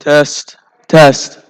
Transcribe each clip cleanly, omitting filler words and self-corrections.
Test. Test.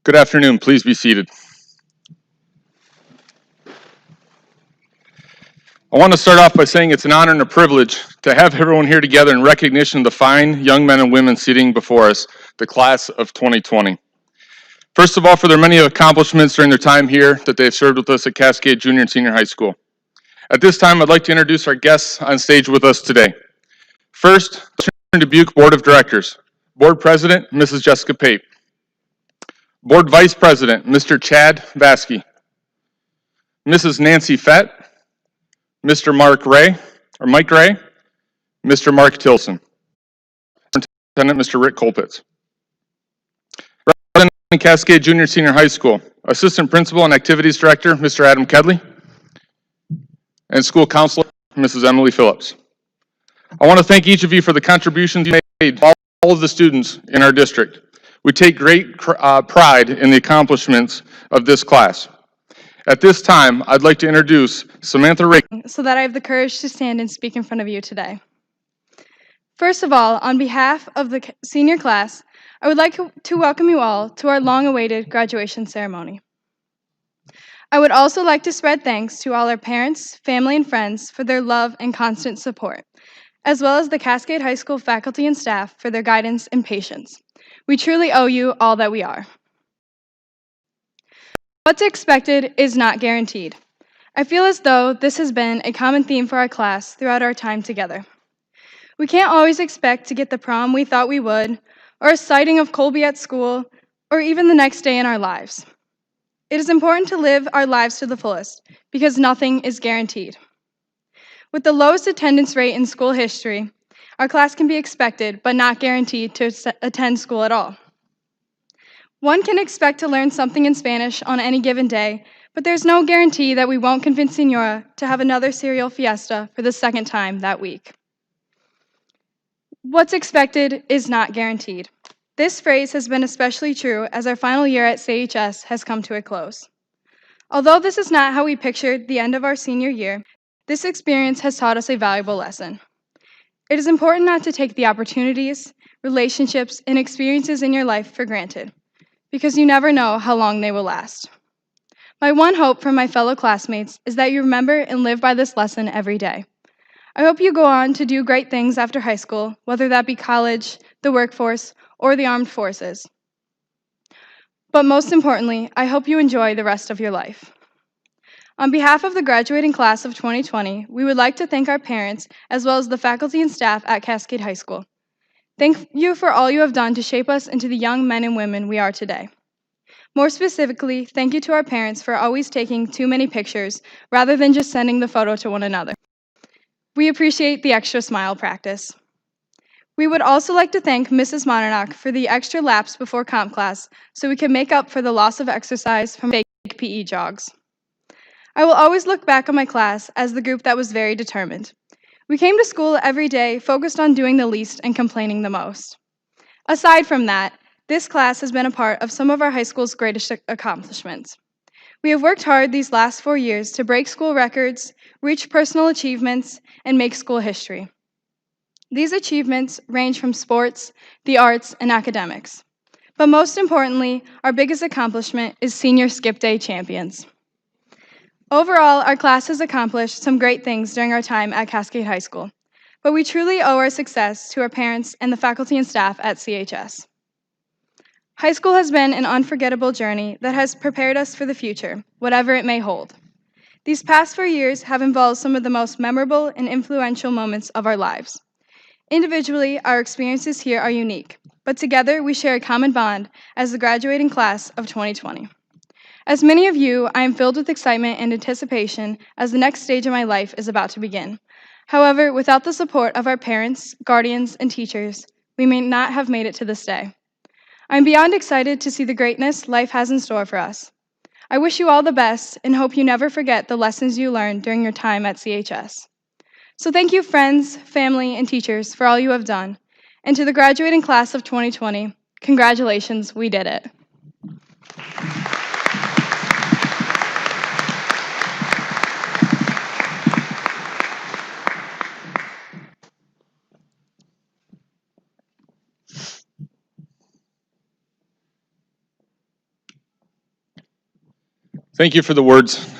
Good afternoon. Please be seated. I want to start off by saying it's an honor and a privilege to have everyone here together in recognition of the fine young men and women sitting before us, the class of 2020. First of all, for their many accomplishments during their time here that they've served with us at Cascade Junior and Senior High School. At this time, I'd like to introduce our guests on stage with us today. First, Dubuque Board of Directors. Board President, Mrs. Jessica Pape. Board Vice President, Mr. Chad Vasky. Mrs. Nancy Fett. Mr. Mike Ray, Mr. Mark Tilson, Superintendent Mr. Rick Colpitz. Representing Cascade Junior Senior High School, Assistant Principal and Activities Director, Mr. Adam Kedley, and School Counselor, Mrs. Emily Phillips. I want to thank each of you for the contributions you made to all of the students in our district. We take great pride in the accomplishments of this class. At this time, I'd like to introduce Samantha Rick. So that I have the courage to stand and speak in front of you today. First of all, on behalf of the senior class, I would like to welcome you all to our long-awaited graduation ceremony. I would also like to spread thanks to all our parents, family, and friends for their love and constant support, as well as the Cascade High School faculty and staff for their guidance and patience. We truly owe you all that we are. What's expected is not guaranteed. I feel as though this has been a common theme for our class throughout our time together. We can't always expect to get the prom we thought we would, or a sighting of Colby at school, or even the next day in our lives. It is important to live our lives to the fullest, because nothing is guaranteed. With the lowest attendance rate in school history, Our class can be expected, but not guaranteed to attend school at all. One can expect to learn something in Spanish on any given day, but there's no guarantee that we won't convince Senora to have another cereal fiesta for the second time that week. What's expected is not guaranteed. This phrase has been especially true as our final year at CHS has come to a close. Although this is not how we pictured the end of our senior year, this experience has taught us a valuable lesson. It is important not to take the opportunities, relationships, and experiences in your life for granted, because you never know how long they will last. My one hope for my fellow classmates is that you remember and live by this lesson every day. I hope you go on to do great things after high school, whether that be college, the workforce, or the armed forces. But most importantly, I hope you enjoy the rest of your life. On behalf of the graduating class of 2020, we would like to thank our parents as well as the faculty and staff at Cascade High School. Thank you for all you have done to shape us into the young men and women we are today. More specifically, thank you to our parents for always taking too many pictures rather than just sending the photo to one another. We appreciate the extra smile practice. We would also like to thank Mrs. Monarch for the extra laps before comp class so we can make up for the loss of exercise from fake PE jogs. I will always look back on my class as the group that was very determined. We came to school every day focused on doing the least and complaining the most. Aside from that, this class has been a part of some of our high school's greatest accomplishments. We have worked hard these last 4 years to break school records, reach personal achievements, and make school history. These achievements range from sports, the arts, and academics. But most importantly, our biggest accomplishment is Senior Skip Day champions. Overall, our class has accomplished some great things during our time at Cascade High School, but we truly owe our success to our parents and the faculty and staff at CHS. High school has been an unforgettable journey that has prepared us for the future, whatever it may hold. These past 4 years have involved some of the most memorable and influential moments of our lives. Individually, our experiences here are unique, but together we share a common bond as the graduating class of 2020. As many of you, I am filled with excitement and anticipation as the next stage of my life is about to begin. However, without the support of our parents, guardians, and teachers, we may not have made it to this day. I'm beyond excited to see the greatness life has in store for us. I wish you all the best and hope you never forget the lessons you learned during your time at CHS. So thank you, friends, family, and teachers for all you have done. And to the graduating class of 2020, congratulations, we did it. Thank you for the words.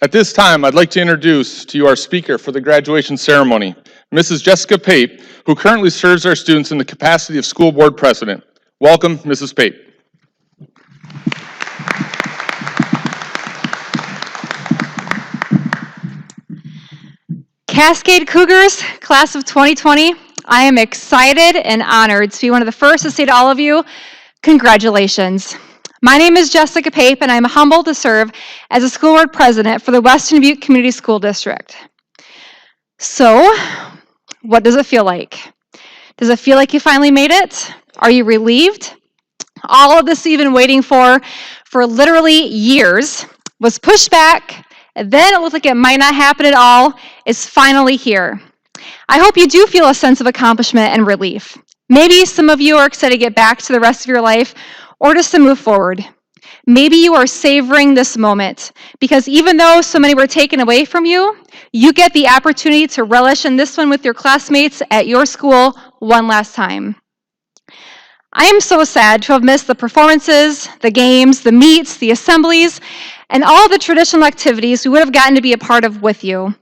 At this time, I'd like to introduce to you our speaker for the graduation ceremony, Mrs. Jessica Pape, who currently serves our students in the capacity of school board president. Welcome, Mrs. Pape. Cascade Cougars, class of 2020, I am excited and honored to be one of the first to say to all of you, congratulations. My name is Jessica Pape, and I'm humbled to serve as a school board president for the Western Butte Community School District. So, what does it feel like? Does it feel like you finally made it? Are you relieved? All of this you've been waiting for literally years was pushed back, and then it looked like it might not happen at all, is finally here. I hope you do feel a sense of accomplishment and relief. Maybe some of you are excited to get back to the rest of your life, or just to move forward. Maybe you are savoring this moment, because even though so many were taken away from you, you get the opportunity to relish in this one with your classmates at your school one last time. I am so sad to have missed the performances, the games, the meets, the assemblies, and all the traditional activities we would have gotten to be a part of with you.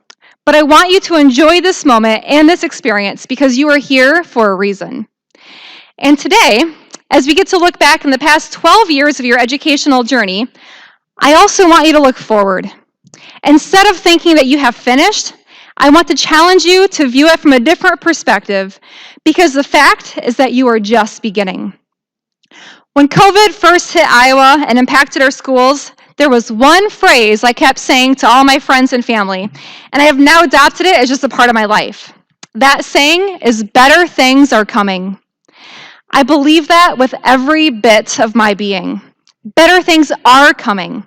But I want you to enjoy this moment and this experience because you are here for a reason. And today, as we get to look back in the past 12 years of your educational journey, I also want you to look forward. Instead of thinking that you have finished, I want to challenge you to view it from a different perspective, because the fact is that you are just beginning. When COVID first hit Iowa and impacted our schools, there was one phrase I kept saying to all my friends and family, and I have now adopted it as just a part of my life. That saying is better things are coming. I believe that with every bit of my being. Better things are coming.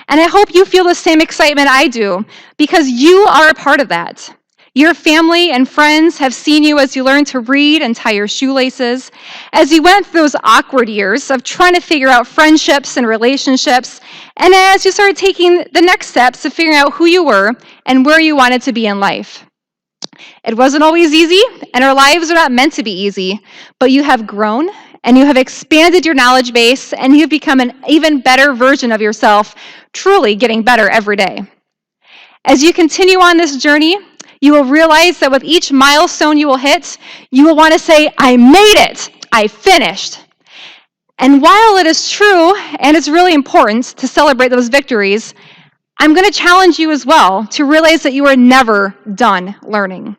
And I hope you feel the same excitement I do, because you are a part of that. Your family and friends have seen you as you learned to read and tie your shoelaces, as you went through those awkward years of trying to figure out friendships and relationships, and as you started taking the next steps of figuring out who you were and where you wanted to be in life. It wasn't always easy, and our lives are not meant to be easy, but you have grown and you have expanded your knowledge base and you've become an even better version of yourself, truly getting better every day. As you continue on this journey, you will realize that with each milestone you will hit, you will want to say, I made it, I finished. And while it is true and it's really important to celebrate those victories, I'm going to challenge you as well to realize that you are never done learning.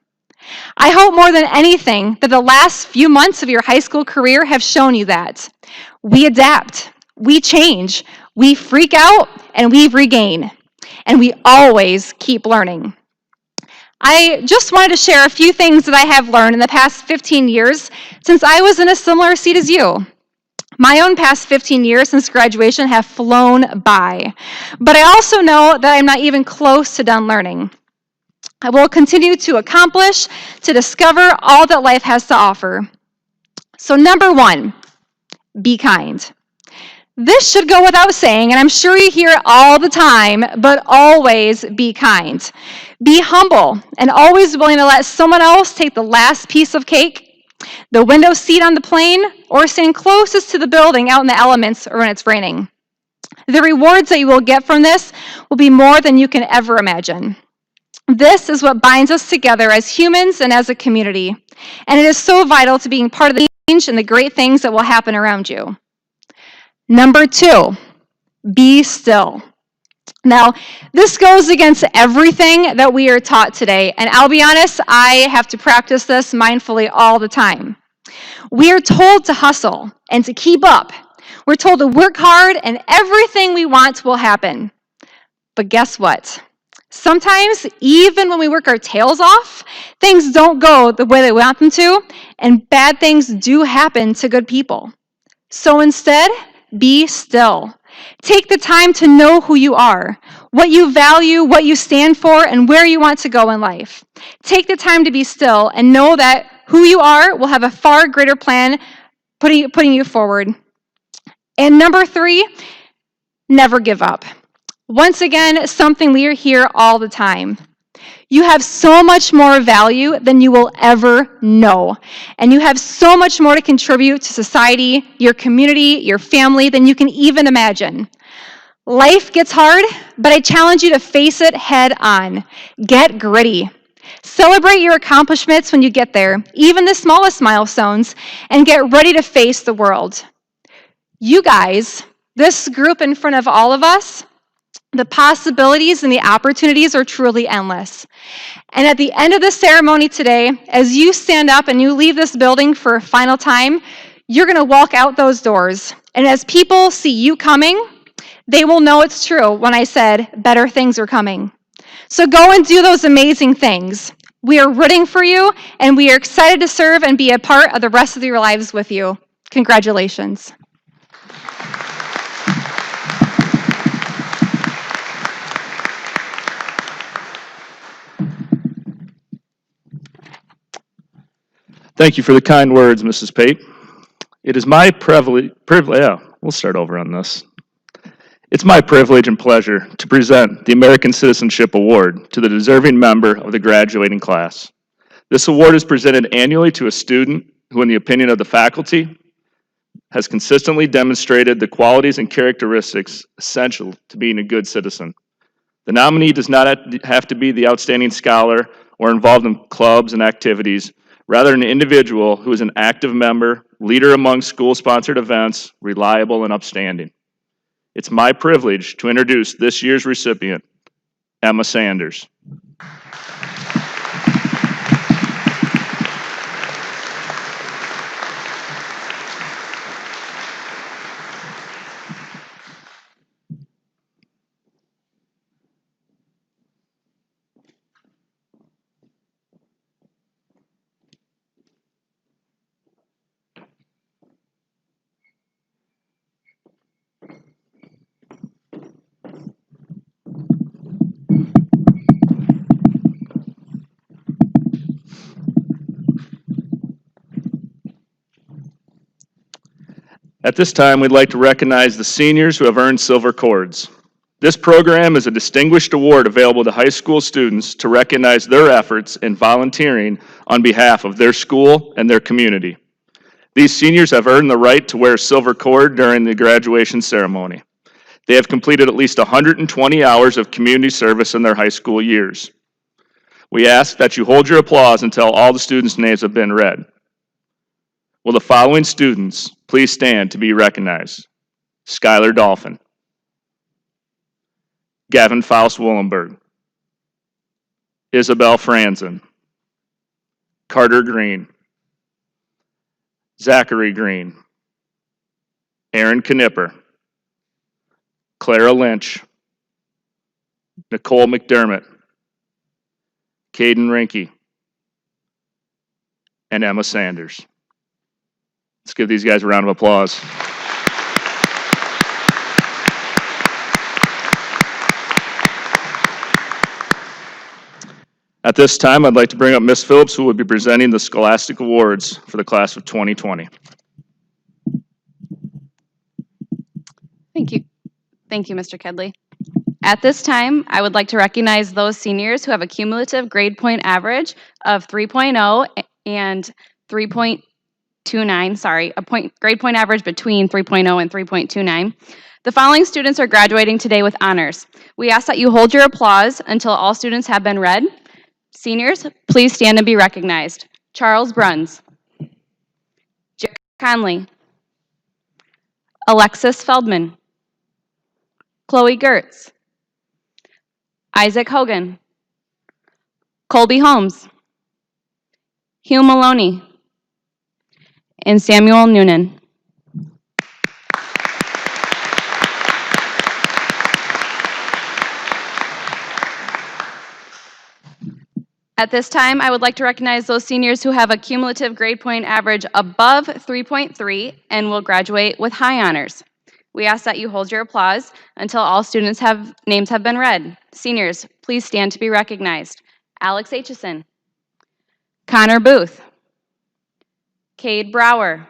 I hope more than anything that the last few months of your high school career have shown you that. We adapt, we change, we freak out, and we regain. And we always keep learning. I just wanted to share a few things that I have learned in the past 15 years since I was in a similar seat as you. My own past 15 years since graduation have flown by, but I also know that I'm not even close to done learning. I will continue to accomplish, to discover all that life has to offer. So number one, be kind. This should go without saying, and I'm sure you hear it all the time, but always be kind. Be humble and always willing to let someone else take the last piece of cake, the window seat on the plane, or stand closest to the building out in the elements or when it's raining. The rewards that you will get from this will be more than you can ever imagine. This is what binds us together as humans and as a community, and it is so vital to being part of the change and the great things that will happen around you. Number two, be still. Now, this goes against everything that we are taught today, and I'll be honest, I have to practice this mindfully all the time. We are told to hustle and to keep up. We're told to work hard and everything we want will happen. But guess what? Sometimes, even when we work our tails off, things don't go the way they want them to, and bad things do happen to good people. So instead, be still. Take the time to know who you are, what you value, what you stand for, and where you want to go in life. Take the time to be still and know that who you are will have a far greater plan putting you forward. And number three, never give up. Once again, something we hear all the time. You have so much more value than you will ever know. And you have so much more to contribute to society, your community, your family than you can even imagine. Life gets hard, but I challenge you to face it head on. Get gritty. Celebrate your accomplishments when you get there, even the smallest milestones, and get ready to face the world. You guys, this group in front of all of us, the possibilities and the opportunities are truly endless. And at the end of the ceremony today, as you stand up and you leave this building for a final time, you're going to walk out those doors. And as people see you coming, they will know it's true when I said better things are coming. So go and do those amazing things. We are rooting for you, and we are excited to serve and be a part of the rest of your lives with you. Congratulations. Thank you for the kind words, Mrs. Pate. It is my privilege, we'll start over on this. It's my privilege and pleasure to present the American Citizenship Award to the deserving member of the graduating class. This award is presented annually to a student who, in the opinion of the faculty, has consistently demonstrated the qualities and characteristics essential to being a good citizen. The nominee does not have to be the outstanding scholar or involved in clubs and activities, rather an individual who is an active member, leader among school-sponsored events, reliable and upstanding. It's my privilege to introduce this year's recipient, Emma Sanders. At this time, we'd like to recognize the seniors who have earned silver cords. This program is a distinguished award available to high school students to recognize their efforts in volunteering on behalf of their school and their community. These seniors have earned the right to wear a silver cord during the graduation ceremony. They have completed at least 120 hours of community service in their high school years. We ask that you hold your applause until all the students' names have been read. Will the following students please stand to be recognized? Skylar Dolphin, Gavin Faust-Willenberg, Isabel Franzen, Carter Green, Zachary Green, Aaron Knipper, Clara Lynch, Nicole McDermott, Caden Rinke, and Emma Sanders. Let's give these guys a round of applause. At this time, I'd like to bring up Ms. Phillips, who will be presenting the Scholastic Awards for the class of 2020. Thank you. Thank you, Mr. Kedley. At this time, I would like to recognize those seniors who have a cumulative grade point average of 3.0 and 3.29, grade point average between 3.0 and 3.29. The following students are graduating today with honors. We ask that you hold your applause until all students have been read. Seniors, please stand and be recognized. Charles Bruns, Jack Conley, Alexis Feldman, Chloe Gertz, Isaac Hogan, Colby Holmes, Hugh Maloney, and Samuel Noonan. At this time, I would like to recognize those seniors who have a cumulative grade point average above 3.3 and will graduate with high honors. We ask that you hold your applause until all students' names have been read. Seniors, please stand to be recognized. Alex Aitchison, Connor Booth, Cade Brower,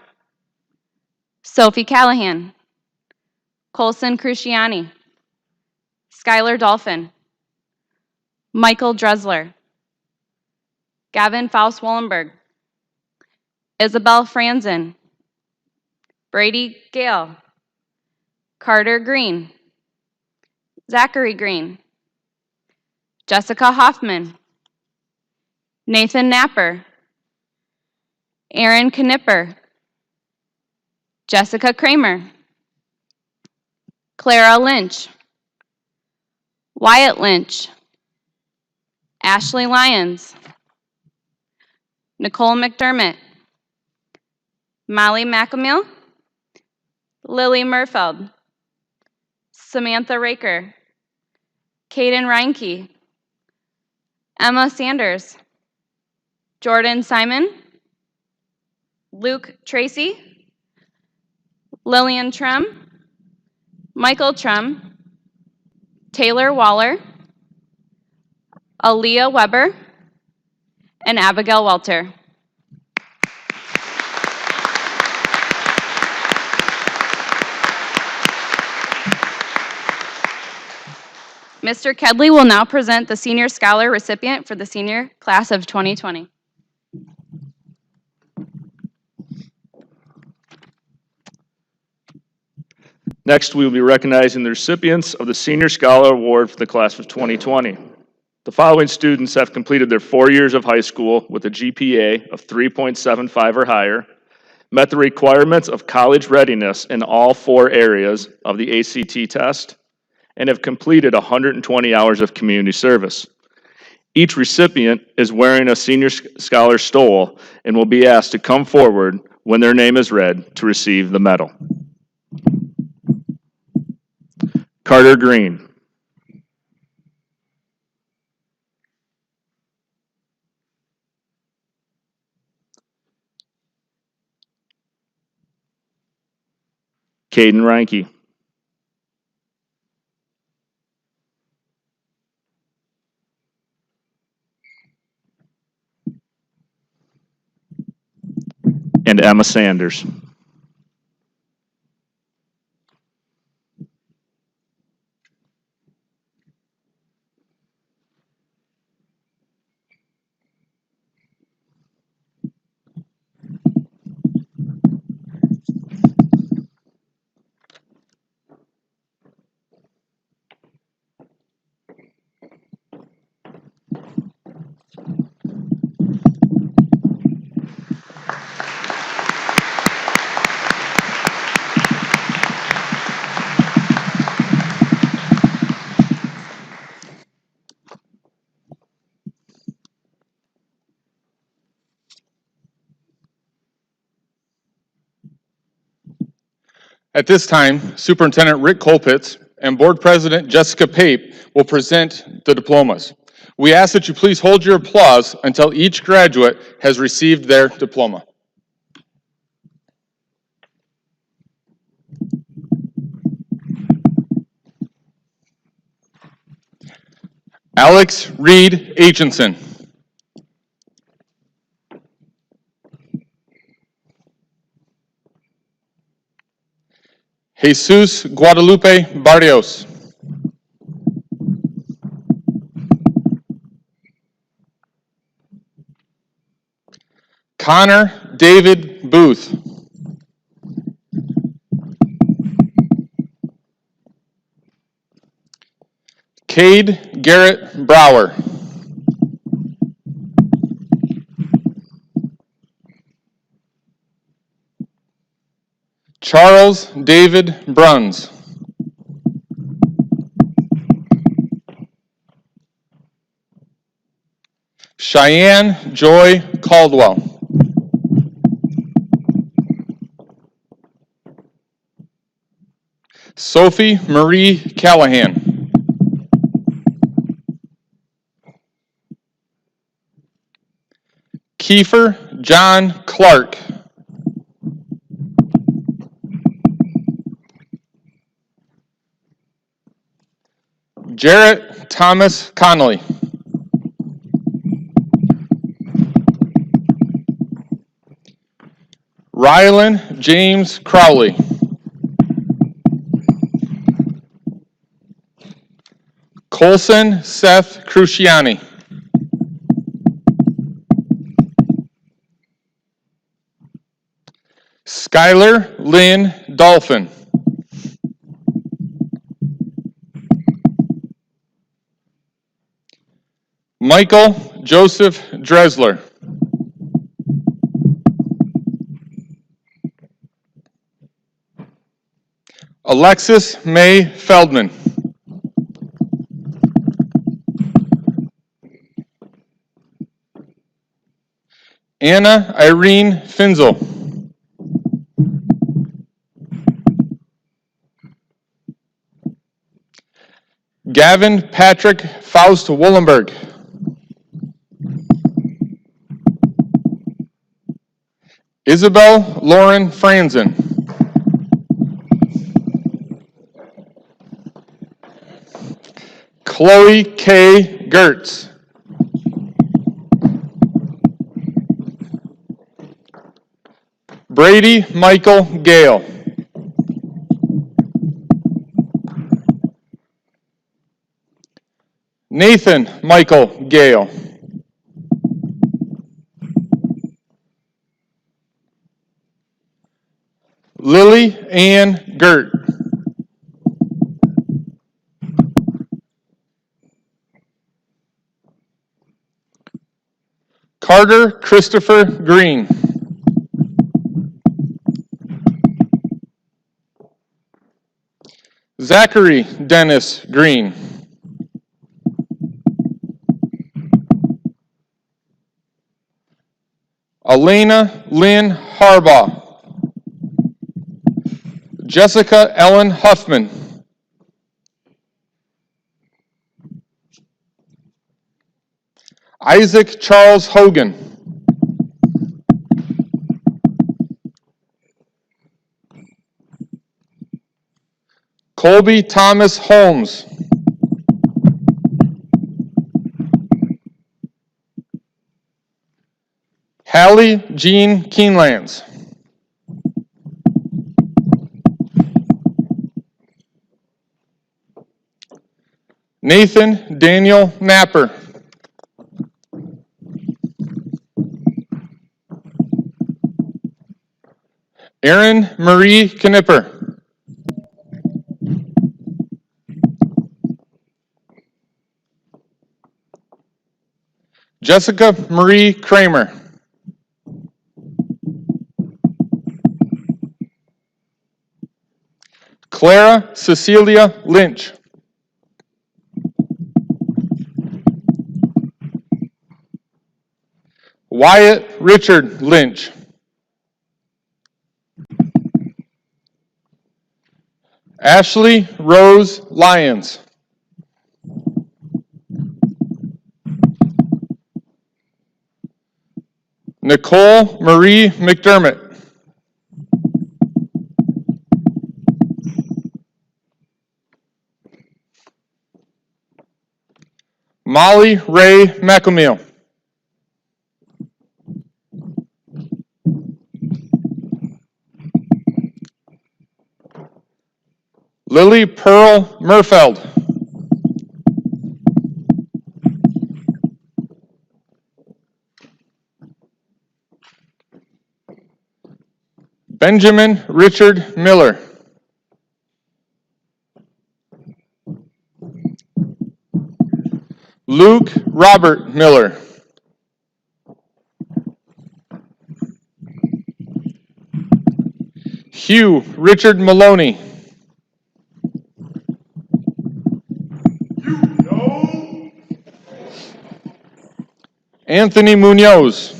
Sophie Callahan, Colson Cruciani, Skylar Dolphin, Michael Dresler, Gavin Faust-Wallenberg, Isabel Franzen, Brady Gale, Carter Green, Zachary Green, Jessica Hoffman, Nathan Napper, Aaron Knipper, Jessica Kramer, Clara Lynch, Wyatt Lynch, Ashley Lyons, Nicole McDermott, Molly McAmill, Lily Murfeld, Samantha Raker, Caden Reinke, Emma Sanders, Jordan Simon, Luke Tracy, Lillian Trem, Michael Trem, Taylor Waller, Aaliyah Weber, and Abigail Welter. Mr. Kedley will now present the Senior Scholar recipient for the senior class of 2020. Next, we will be recognizing the recipients of the Senior Scholar Award for the class of 2020. The following students have completed their 4 years of high school with a GPA of 3.75 or higher, met the requirements of college readiness in all 4 areas of the ACT test, and have completed 120 hours of community service. Each recipient is wearing a Senior Scholar stole and will be asked to come forward when their name is read to receive the medal. Carter Green, Caden Reinke, and Emma Sanders. At this time, Superintendent Rick Colpitz and Board President Jessica Pape will present the diplomas. We ask that you please hold your applause until each graduate has received their diploma. Alex Reed Aitchison. Jesus Guadalupe Barrios. Connor David Booth. Cade Garrett Brower. Charles David Bruns. Cheyenne Joy Caldwell. Sophie Marie Callahan. Kiefer John Clark. Jarrett Thomas Connolly. Rylan James Crowley. Colson Seth Cruciani. Skylar Lynn Dolphin. Michael Joseph Dresler. Alexis May Feldman. Anna Irene Finzel. Gavin Patrick Faust Wollenberg. Isabel Lauren Franzen. Chloe K. Gertz. Brady Michael Gale. Nathan Michael Gale. Lily Ann Gert. Carter Christopher Green. Zachary Dennis Green. Elena Lynn Harbaugh. Jessica Ellen Huffman. Isaac Charles Hogan. Colby Thomas Holmes. Hallie Jean Keenlands. Nathan Daniel Napper. Erin Marie Knipper. Jessica Marie Kramer. Clara Cecilia Lynch. Wyatt Richard Lynch. Ashley Rose Lyons. Nicole Marie McDermott. Molly Ray McElmeal. Lily Pearl Murfeld. Benjamin Richard Miller. Luke Robert Miller. Hugh Richard Maloney. Anthony Munoz.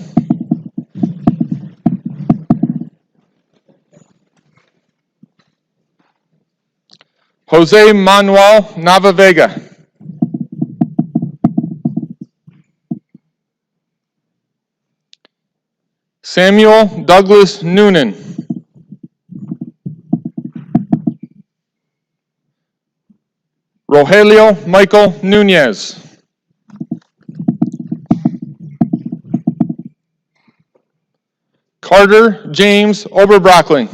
Jose Manuel Navavega. Samuel Douglas Noonan. Rogelio Michael Nunez. Carter James Oberbrockling.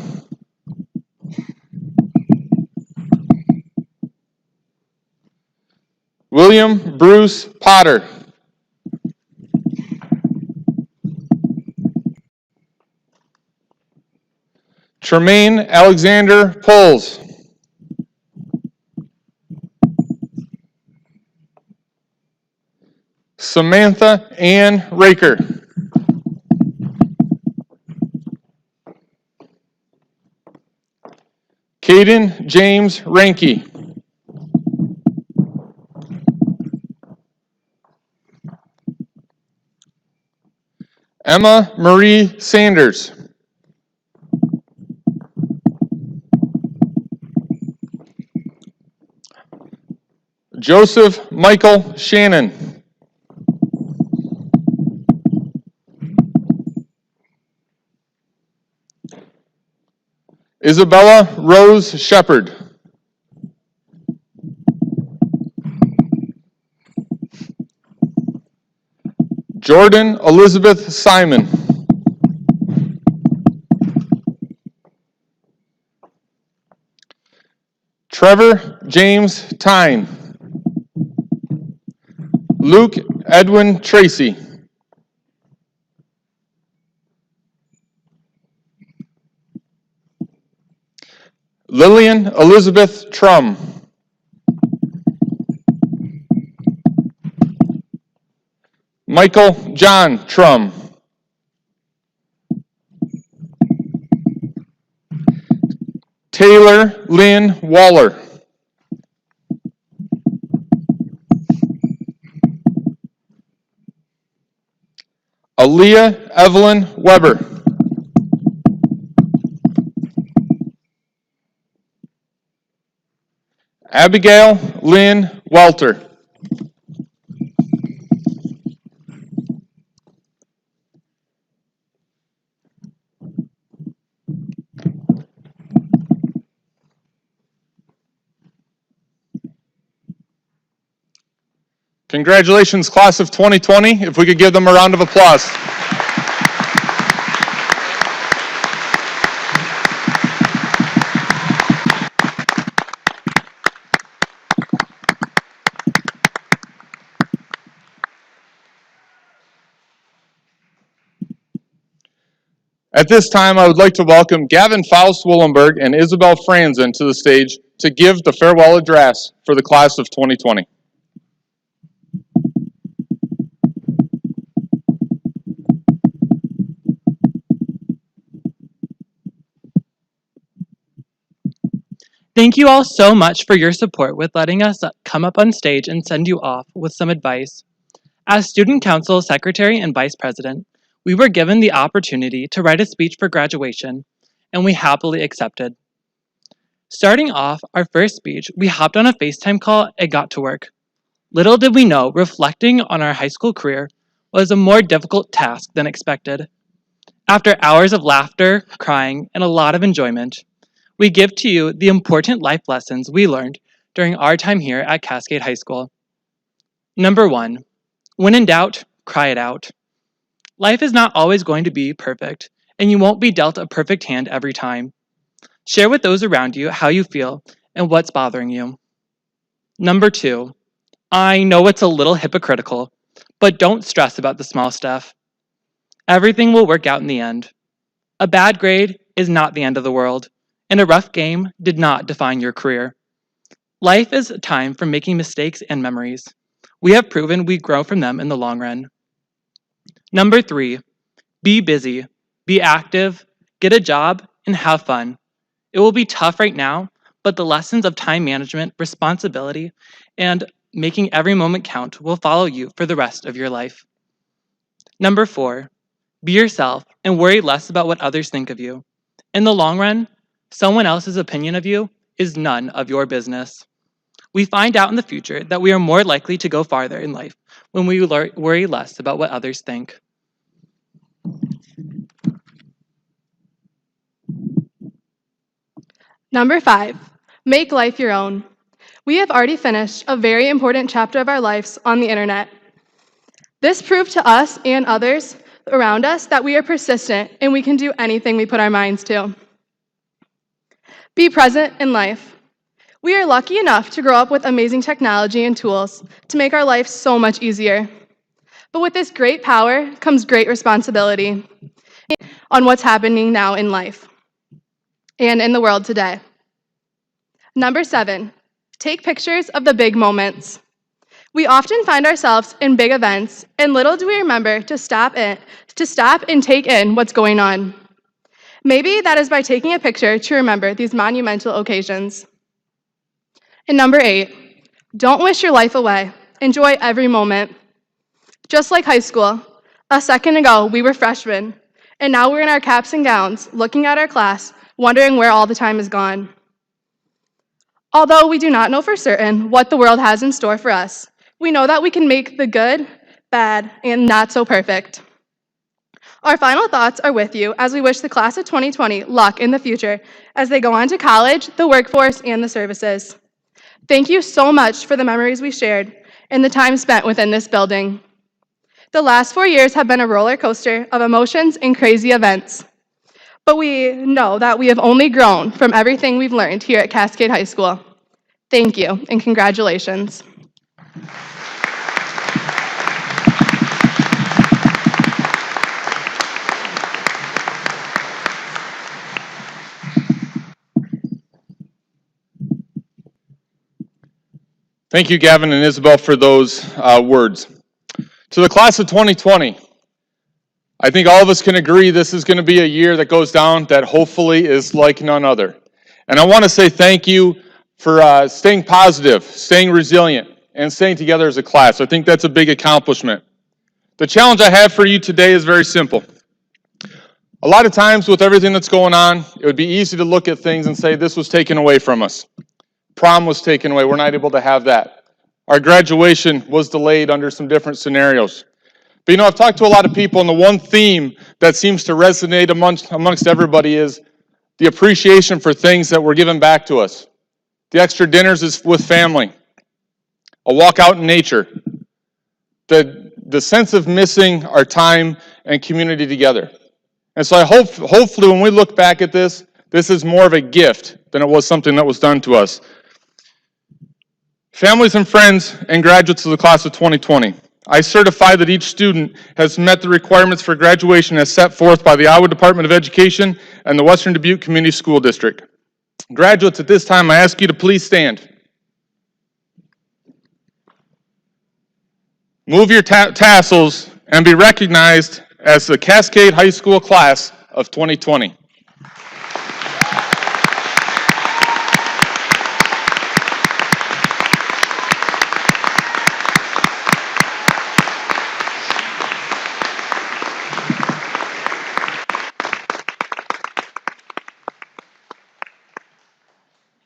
William Bruce Potter. Tremaine Alexander Poles. Samantha Ann Raker. Caden James Ranke. Emma Marie Sanders. Joseph Michael Shannon. Isabella Rose Shepard. Jordan Elizabeth Simon. Trevor James Tyne. Luke Edwin Tracy. Lillian Elizabeth Trum. Michael John Trum. Taylor Lynn Waller. Aaliyah Evelyn Weber. Abigail Lynn Welter. Congratulations, class of 2020. If we could give them a round of applause. At this time, I would like to welcome Gavin Faust-Willenberg and Isabel Franzen to the stage to give the farewell address for the class of 2020. Thank you all so much for your support with letting us come up on stage and send you off with some advice. As Student Council Secretary and Vice President, we were given the opportunity to write a speech for graduation, and we happily accepted. Starting off our first speech, we hopped on a FaceTime call and got to work. Little did we know, reflecting on our high school career was a more difficult task than expected. After hours of laughter, crying, and a lot of enjoyment, we give to you the important life lessons we learned during our time here at Cascade High School. Number 1, when in doubt, cry it out. Life is not always going to be perfect, and you won't be dealt a perfect hand every time. Share with those around you how you feel and what's bothering you. Number 2, I know it's a little hypocritical, but don't stress about the small stuff. Everything will work out in the end. A bad grade is not the end of the world, and a rough game did not define your career. Life is a time for making mistakes and memories. We have proven we grow from them in the long run. Number 3, be busy, be active, get a job, and have fun. It will be tough right now, but the lessons of time management, responsibility, and making every moment count will follow you for the rest of your life. Number 4, be yourself and worry less about what others think of you. In the long run, someone else's opinion of you is none of your business. We find out in the future that we are more likely to go farther in life when we worry less about what others think. Number 5, make life your own. We have already finished a very important chapter of our lives on the internet. This proved to us and others around us that we are persistent and we can do anything we put our minds to. Be present in life. We are lucky enough to grow up with amazing technology and tools to make our life so much easier. But with this great power comes great responsibility on what's happening now in life and in the world today. Number 7, take pictures of the big moments. We often find ourselves in big events, and little do we remember to stop and take in what's going on. Maybe that is by taking a picture to remember these monumental occasions. And number 8, don't wish your life away. Enjoy every moment. Just like high school, a second ago we were freshmen, and now we're in our caps and gowns, looking at our class, wondering where all the time is gone. Although we do not know for certain what the world has in store for us, we know that we can make the good, bad, and not so perfect. Our final thoughts are with you as we wish the class of 2020 luck in the future as they go on to college, the workforce, and the services. Thank you so much for the memories we shared and the time spent within this building. The last 4 years have been a roller coaster of emotions and crazy events. But we know that we have only grown from everything we've learned here at Cascade High School. Thank you, and congratulations. Thank you, Gavin and Isabel, for those words. To the class of 2020, I think all of us can agree this is going to be a year that goes down that hopefully is like none other. And I want to say thank you for staying positive, staying resilient, and staying together as a class. I think that's a big accomplishment. The challenge I have for you today is very simple. A lot of times with everything that's going on, it would be easy to look at things and say this was taken away from us. Prom was taken away. We're not able to have that. Our graduation was delayed under some different scenarios. But I've talked to a lot of people, and the one theme that seems to resonate amongst everybody is the appreciation for things that were given back to us. The extra dinners with family, a walk out in nature, the sense of missing our time and community together. And so I hopefully when we look back at this is more of a gift than it was something that was done to us. Families and friends and graduates of the class of 2020, I certify that each student has met the requirements for graduation as set forth by the Iowa Department of Education and the Western Dubuque Community School District. Graduates, at this time, I ask you to please stand. Move your tassels and be recognized as the Cascade High School class of 2020.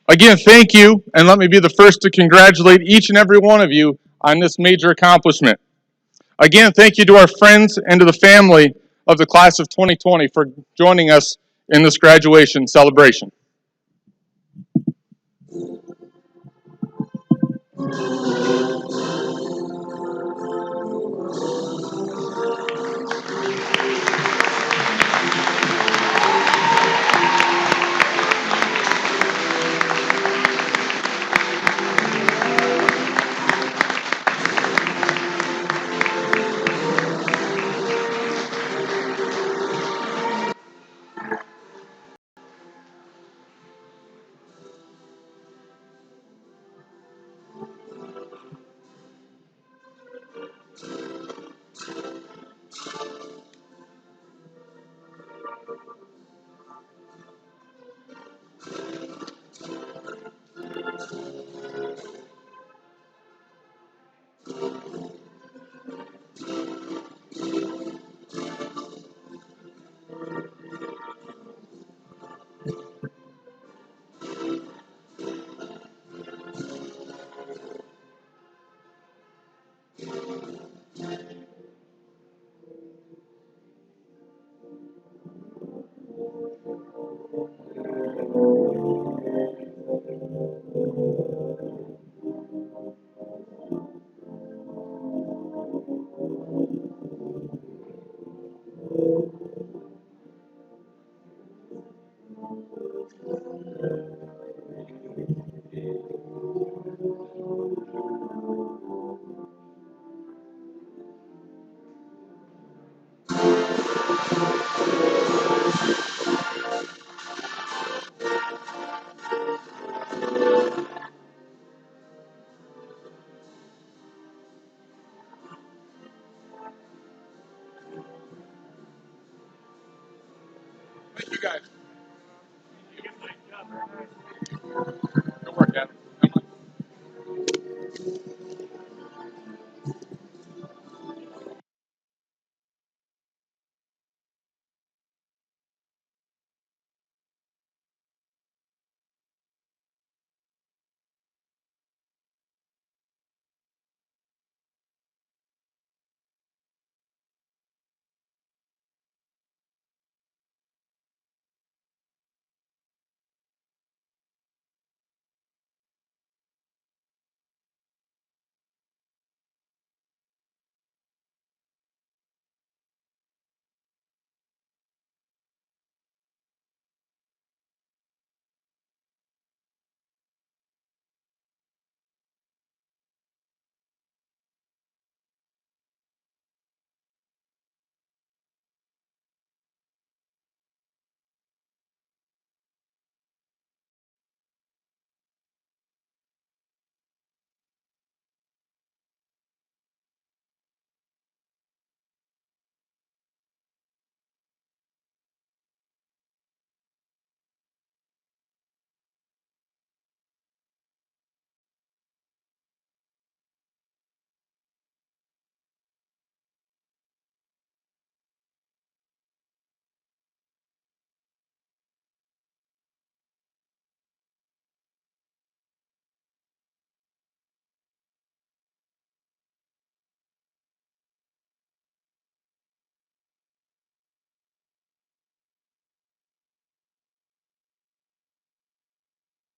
Again, thank you, and let me be the first to congratulate each and every one of you on this major accomplishment. Again, thank you to our friends and to the family of the class of 2020 for joining us in this graduation celebration.